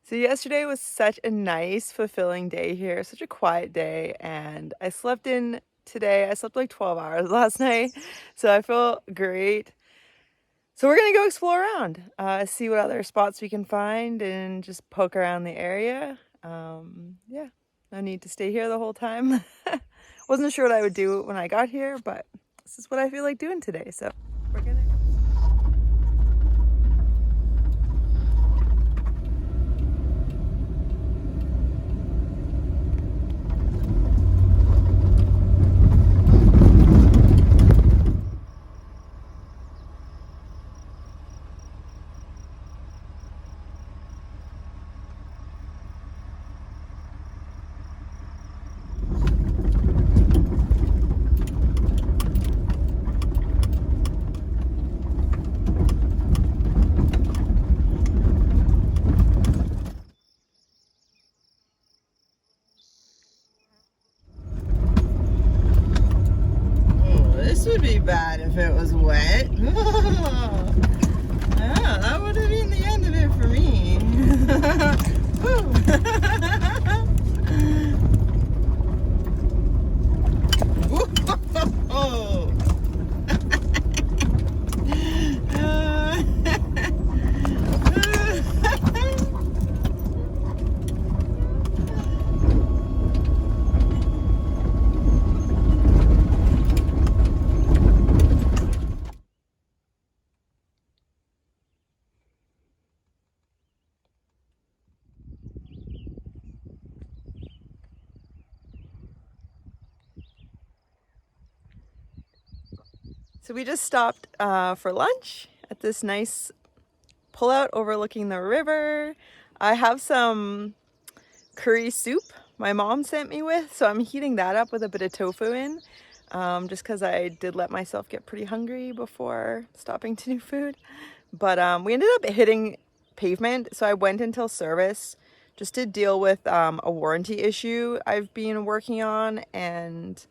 So yesterday was such a nice, fulfilling day here, such a quiet day, and I slept in today. I slept like 12 hours last night, so I feel great. So we're gonna go explore around, see what other spots we can find, and just poke around the area. Yeah, no need to stay here the whole time. Wasn't sure what I would do when I got here, but this is what I feel like doing today, so we're gonna. This would be bad if it was wet. Yeah, that would have been the end of it for me. Whoa. So we just stopped for lunch at this nice pullout overlooking the river. I have some curry soup my mom sent me with, so I'm heating that up with a bit of tofu in, just because I did let myself get pretty hungry before stopping to do food. But we ended up hitting pavement, so I went until service just to deal with a warranty issue I've been working on, and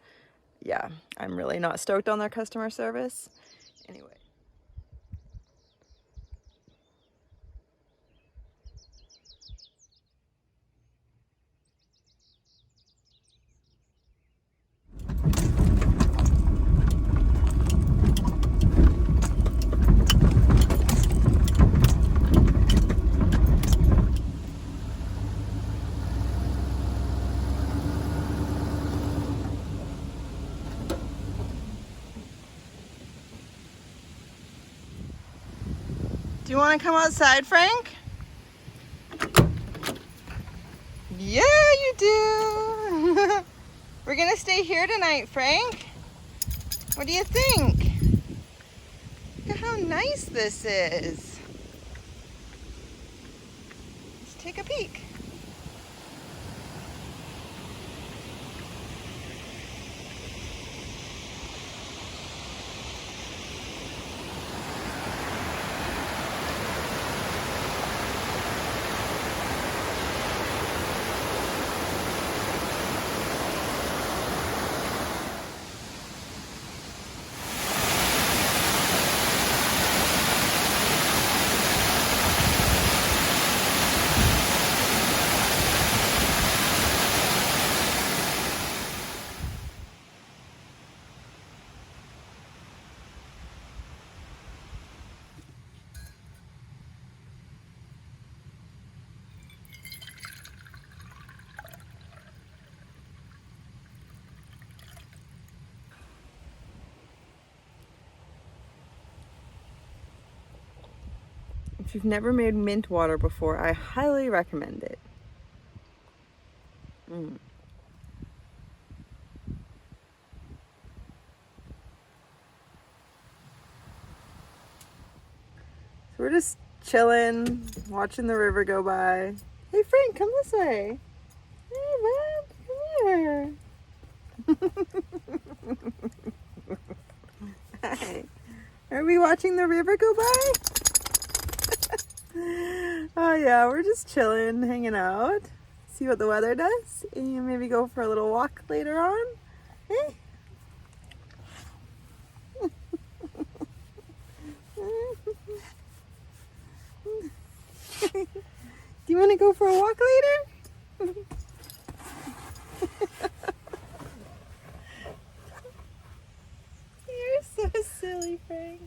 yeah, I'm really not stoked on their customer service. Anyway. Do you want to come outside, Frank? Yeah, you do. We're gonna stay here tonight, Frank. What do you think? Look at how nice this is. Let's take a peek. If you've never made mint water before, I highly recommend it. So we're just chilling, watching the river go by. Hey Frank, come this way. Hey bud, come here. Hi. Are we watching the river go by? Oh yeah, we're just chilling, hanging out. See what the weather does. And maybe go for a little walk later on. Hey. Do you want to go for a walk later? You're so silly, Frank.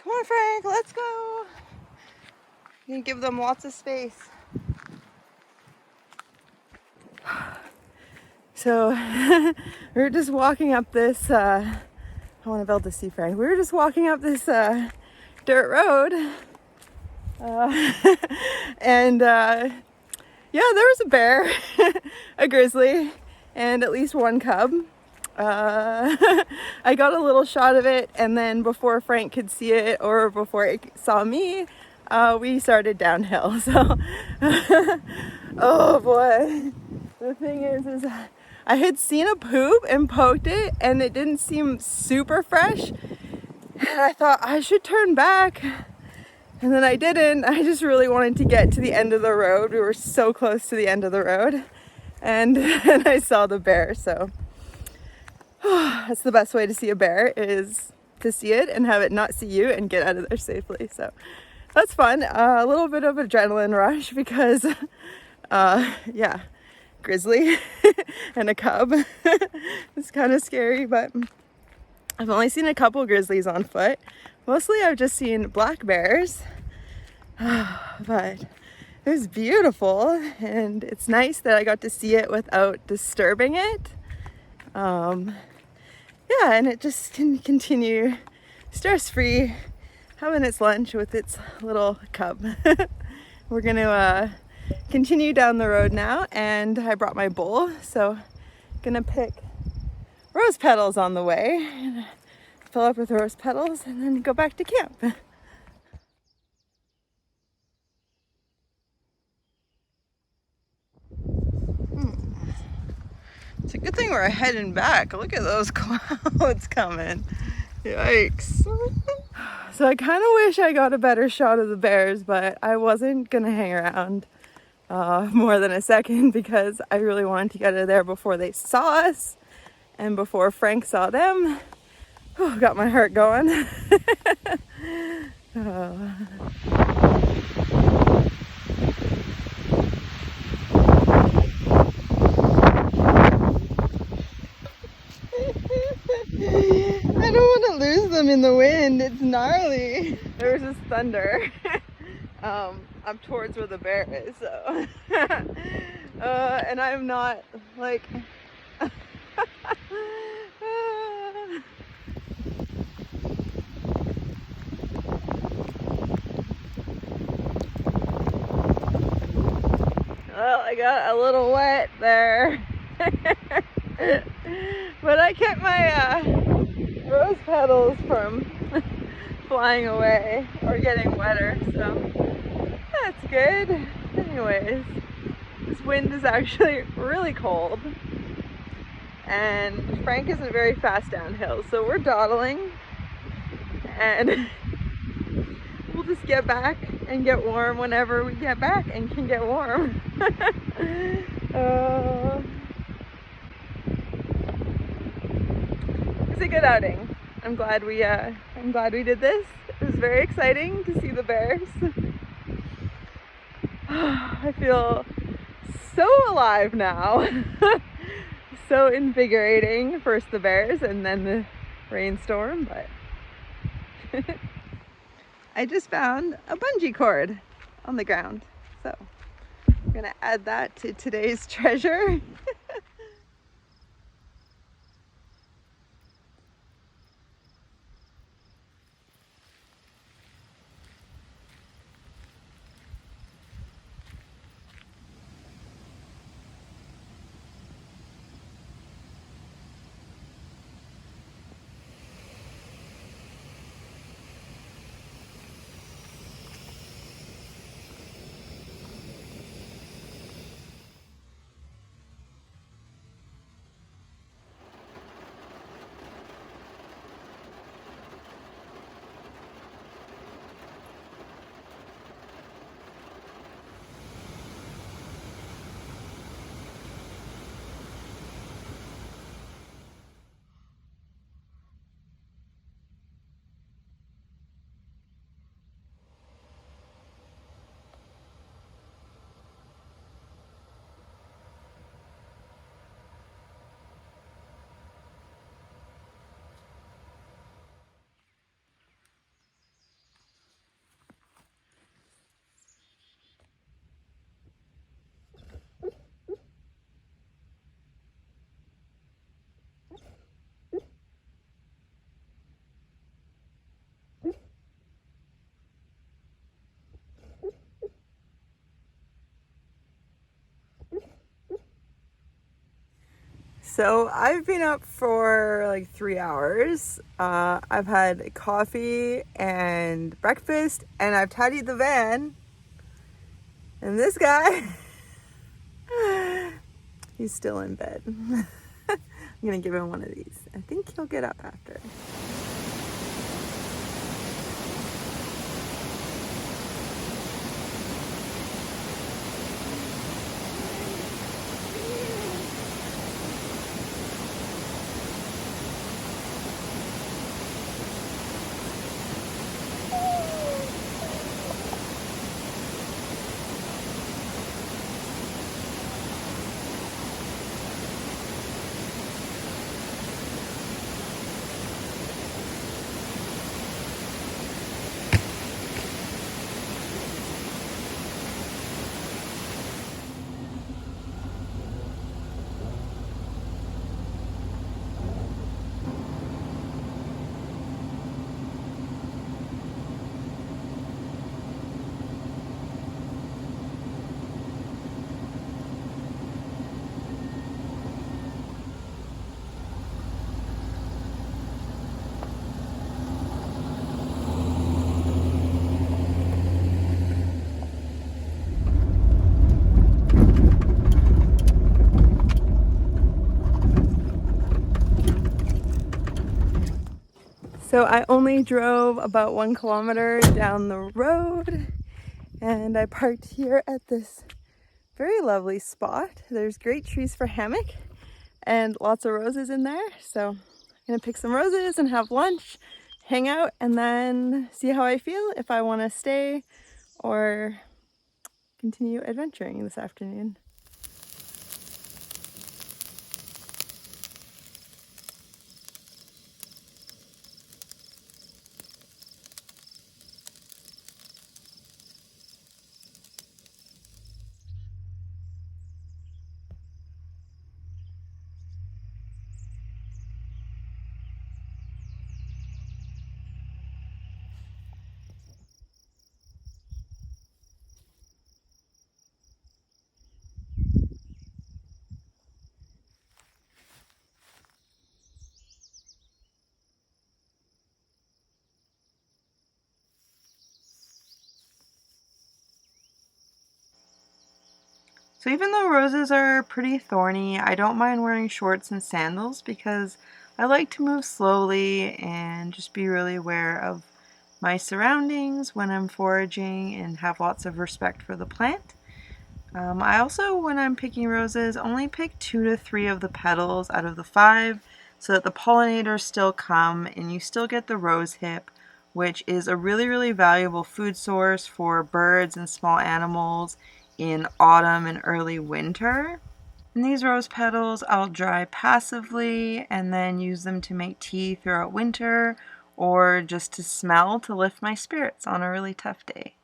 Come on, Frank, let's go. You can give them lots of space. So we were just walking up this, I want to be able to see Frank. We were just walking up this dirt road. And yeah, there was a bear, a grizzly, and at least one cub. I got a little shot of it, and then before Frank could see it or before it saw me, we started downhill. So, oh boy. The thing is I had seen a poop and poked it, and it didn't seem super fresh. And I thought I should turn back. And then I didn't. I just really wanted to get to the end of the road. We were so close to the end of the road. And I saw the bear, so that's the best way to see a bear, is to see it and have it not see you and get out of there safely. So that's fun. A little bit of adrenaline rush because, yeah, grizzly and a cub. It's kind of scary, but I've only seen a couple grizzlies on foot. Mostly I've just seen black bears, but it was beautiful, and it's nice that I got to see it without disturbing it. Yeah, and it just can continue stress-free, having its lunch with its little cub. We're gonna continue down the road now, and I brought my bowl, so I'm gonna pick rose petals on the way. Fill up with rose petals and then go back to camp. It's a good thing we're heading back. Look at those clouds coming. Yikes. So I kind of wish I got a better shot of the bears, but I wasn't gonna hang around more than a second because I really wanted to get out of there before they saw us and before Frank saw them. Oh, got my heart going. Oh. I don't want to lose them in the wind. It's gnarly. There was just thunder up towards where the bear is, so and I'm not like well, I got a little wet there. But I kept my rose petals from flying away or getting wetter, so that's good. Anyways, this wind is actually really cold, and Frank isn't very fast downhill, so we're dawdling, and we'll just get back and get warm whenever we get back and can get warm. It's a good outing. I'm glad we did this. It was very exciting to see the bears. I feel so alive now. So invigorating. First the bears and then the rainstorm, but I just found a bungee cord on the ground. So I'm gonna add that to today's treasure. So I've been up for like 3 hours. I've had coffee and breakfast, and I've tidied the van. And this guy, he's still in bed. I'm gonna give him one of these. I think he'll get up after. So I only drove about 1 kilometer down the road, and I parked here at this very lovely spot. There's great trees for hammock and lots of roses in there. So I'm gonna pick some roses and have lunch, hang out, and then see how I feel, if I wanna stay or continue adventuring this afternoon. So even though roses are pretty thorny, I don't mind wearing shorts and sandals because I like to move slowly and just be really aware of my surroundings when I'm foraging and have lots of respect for the plant. I also, when I'm picking roses, only pick 2 to 3 of the petals out of the 5 so that the pollinators still come and you still get the rose hip, which is a really, really valuable food source for birds and small animals in autumn and early winter. And these rose petals I'll dry passively and then use them to make tea throughout winter or just to smell to lift my spirits on a really tough day.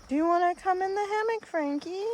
Do you want to come in the hammock, Frankie?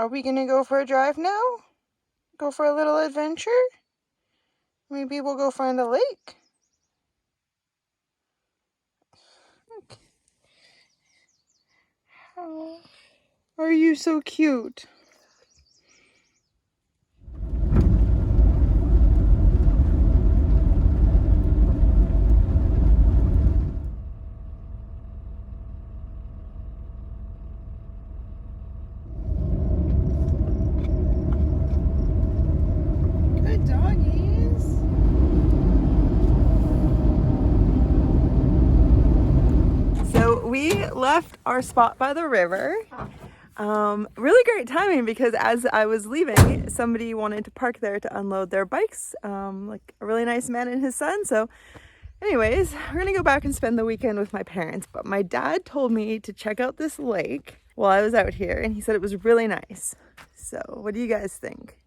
Are we gonna go for a drive now? Go for a little adventure? Maybe we'll go find a lake. Okay. How are you so cute? Good doggies. So we left our spot by the river. Really great timing because as I was leaving, somebody wanted to park there to unload their bikes, like a really nice man and his son. So anyways, we're gonna go back and spend the weekend with my parents. But my dad told me to check out this lake while I was out here, and he said it was really nice. So what do you guys think?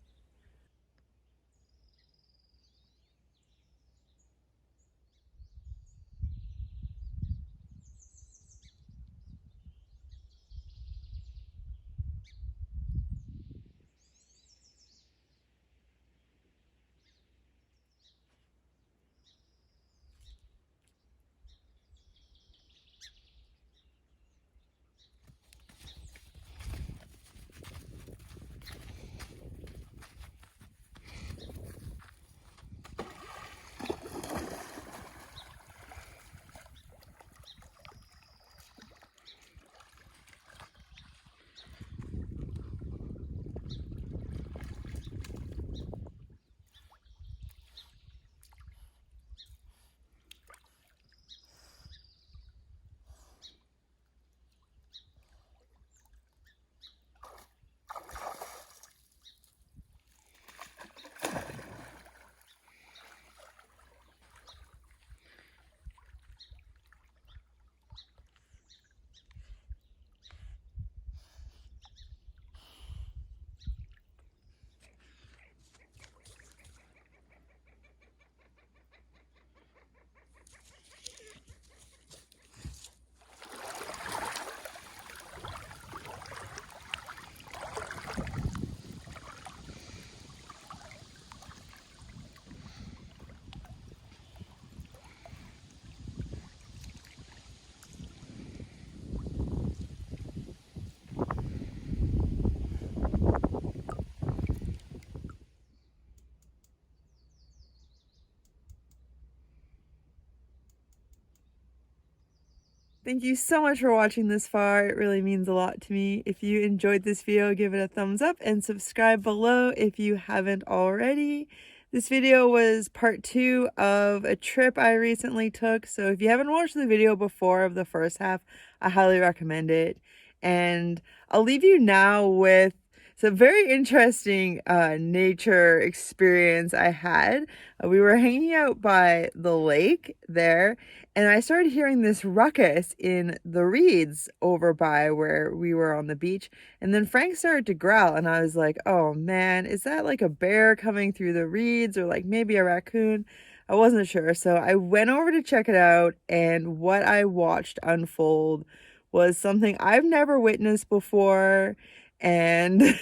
Thank you so much for watching this far. It really means a lot to me. If you enjoyed this video, give it a thumbs up and subscribe below if you haven't already. This video was part 2 of a trip I recently took. So if you haven't watched the video before of the first half, I highly recommend it. And I'll leave you now with some very interesting nature experience I had. We were hanging out by the lake there, and I started hearing this ruckus in the reeds over by where we were on the beach. And then Frank started to growl, and I was like, oh man, is that like a bear coming through the reeds or like maybe a raccoon? I wasn't sure. So I went over to check it out, and what I watched unfold was something I've never witnessed before. And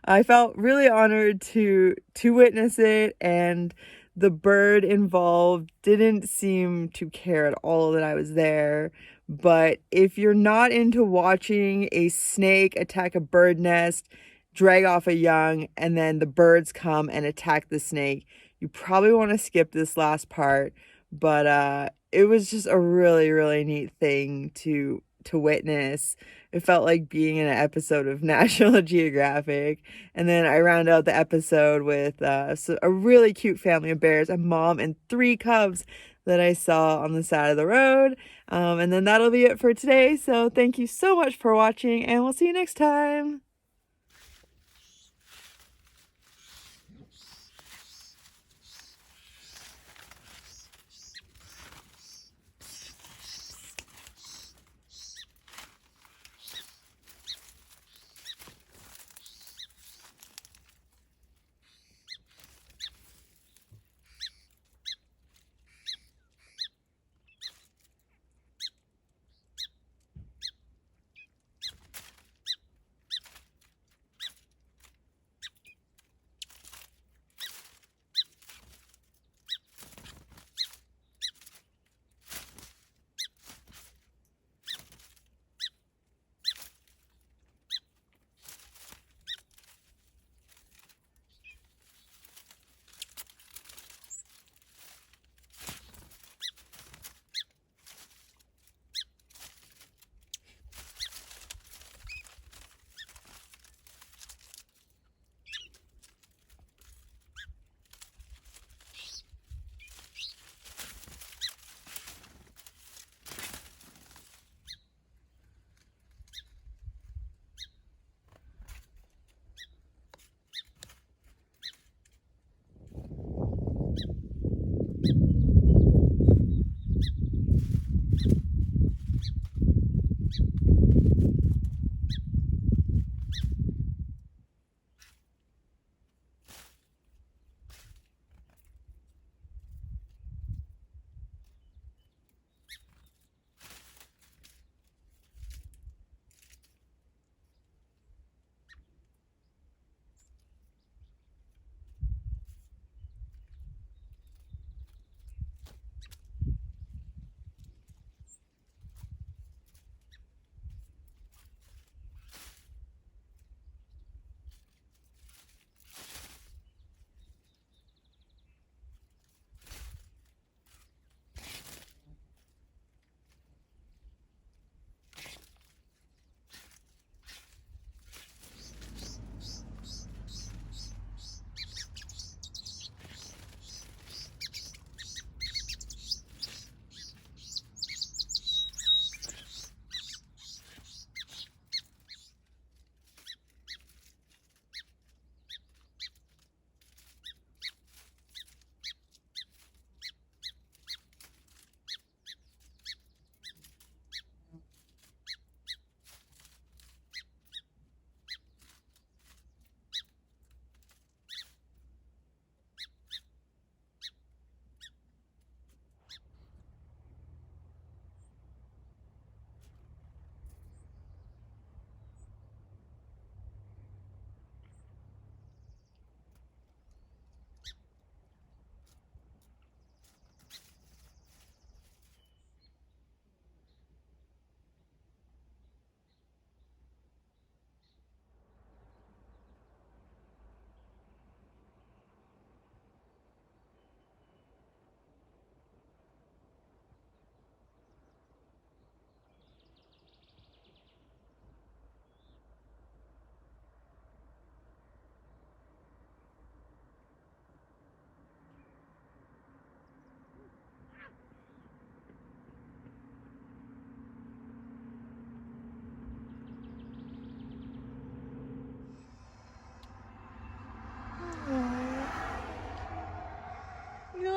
I felt really honored to witness it, and the bird involved didn't seem to care at all that I was there. But if you're not into watching a snake attack a bird nest, drag off a young, and then the birds come and attack the snake, you probably want to skip this last part. But it was just a really, really neat thing to witness. It felt like being in an episode of National Geographic. And then I round out the episode with a really cute family of bears, a mom and 3 cubs that I saw on the side of the road. And then that'll be it for today. So thank you so much for watching, and we'll see you next time.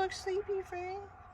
look sleepy, Frank.